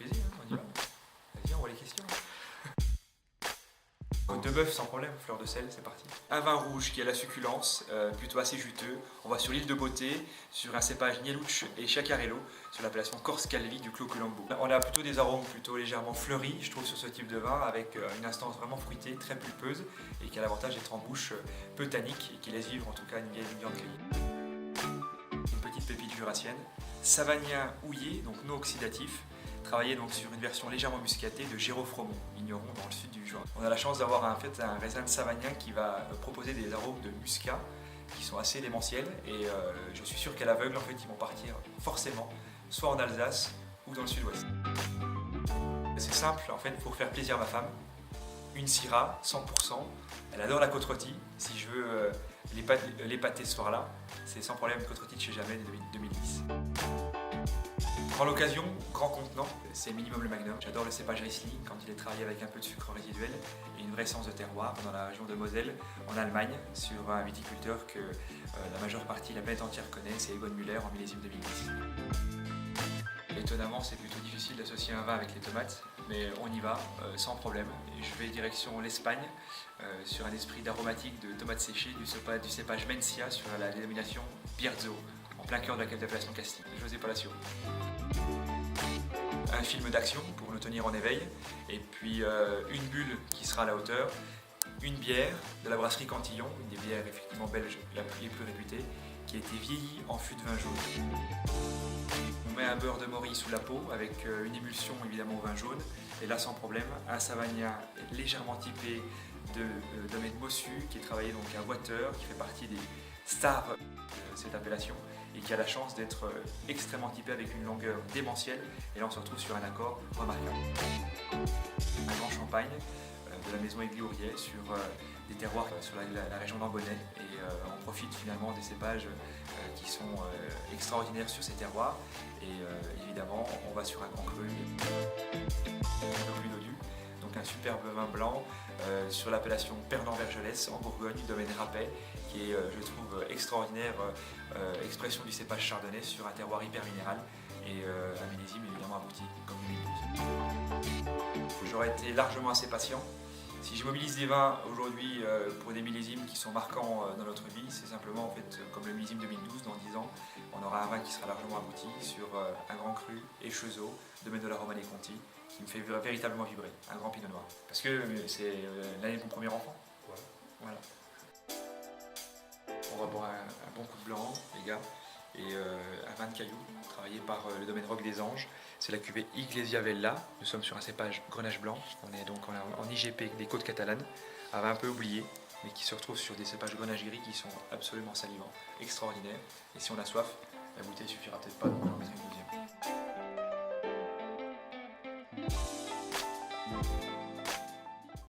plaisir, hein, on y va. Vas-y, on voit les questions. Côte de bœuf sans problème, fleur de sel, c'est parti. Un vin rouge qui a la succulence, plutôt assez juteux. On va sur l'île de Beauté, sur un cépage Nielucci et Chiacarello, sur l'appellation Corse Calvi du Clos Colombo. On a plutôt des arômes plutôt légèrement fleuris, je trouve, sur ce type de vin, avec une instance vraiment fruitée, très pulpeuse, et qui a l'avantage d'être en bouche peu tannique, et qui laisse vivre en tout cas une vieille viande cueillie. Une petite pépite jurassienne. Savagnin houillé, donc non oxydatif, travaillé donc sur une version légèrement muscatée de Girofromont, vigneron dans le sud du Jura. On a la chance d'avoir en fait un raisin de Savagnin qui va proposer des arômes de muscat qui sont assez démentiels, et je suis sûr qu'à l'aveugle en fait ils vont partir forcément soit en Alsace ou dans le sud-ouest. C'est simple en fait pour faire plaisir à ma femme. Une Syrah 100%, elle adore la côte rôtie. Si je veux l'épater ce soir-là, c'est sans problème côte rôtie de chez Jamais de 2010. Pour l'occasion, grand contenant, c'est minimum le Magnum. J'adore le cépage Riesling quand il est travaillé avec un peu de sucre résiduel et une vraie essence de terroir dans la région de Moselle, en Allemagne, sur un viticulteur que la majeure partie, la planète entière connaît, c'est Egon Müller en millésime 2010. Étonnamment, c'est plutôt difficile d'associer un vin avec les tomates, mais on y va sans problème. Et je vais direction l'Espagne sur un esprit d'aromatique de tomates séchées du cépage Mencia sur la dénomination Bierzo, en plein cœur de la cave d'appellation Castille, José Palacio. Un film d'action pour nous tenir en éveil, et puis une bulle qui sera à la hauteur, une bière de la brasserie Cantillon, une des bières effectivement belges les plus réputées, qui a été vieillie en fût de vin jaune. On met un beurre de Maury sous la peau avec une émulsion évidemment au vin jaune, et là sans problème, un Savagnin légèrement typé de domaine Bossu, qui est travaillé donc à Water, qui fait partie des stars de cette appellation, et qui a la chance d'être extrêmement typé avec une longueur démentielle, et là on se retrouve sur un accord remarquable. Un grand champagne de la maison Aiguille-Ouriet sur des terroirs sur la région d'Ambonnay, et on profite finalement des cépages qui sont extraordinaires sur ces terroirs, et évidemment on va sur un grand cru un peu plus dodu, donc un superbe vin blanc sur l'appellation Pernan-Vergelès en Bourgogne, du domaine Rapet, qui est, je trouve, extraordinaire expression du cépage chardonnay sur un terroir hyper minéral, et un millésime évidemment abouti comme 2012. J'aurais été largement assez patient. Si je mobilise des vins aujourd'hui pour des millésimes qui sont marquants dans notre vie, c'est simplement en fait comme le millésime 2012, dans 10 ans, on aura un vin qui sera largement abouti sur un grand cru Échezeaux, domaine de la Romanée Conti, qui me fait véritablement vibrer, un grand pinot noir. Parce que c'est l'année de mon premier enfant. Voilà. On va boire un bon coup de blanc, les gars, et un vin de cailloux, travaillé par le domaine Roque des Anges. C'est la cuvée Iglesia Vella. Nous sommes sur un cépage Grenache blanc. On est donc en IGP des Côtes catalanes, un vin un peu oublié, mais qui se retrouve sur des cépages Grenache gris qui sont absolument salivants, extraordinaires. Et si on a soif, la bouteille suffira peut-être pas, donc on en mettra une deuxième.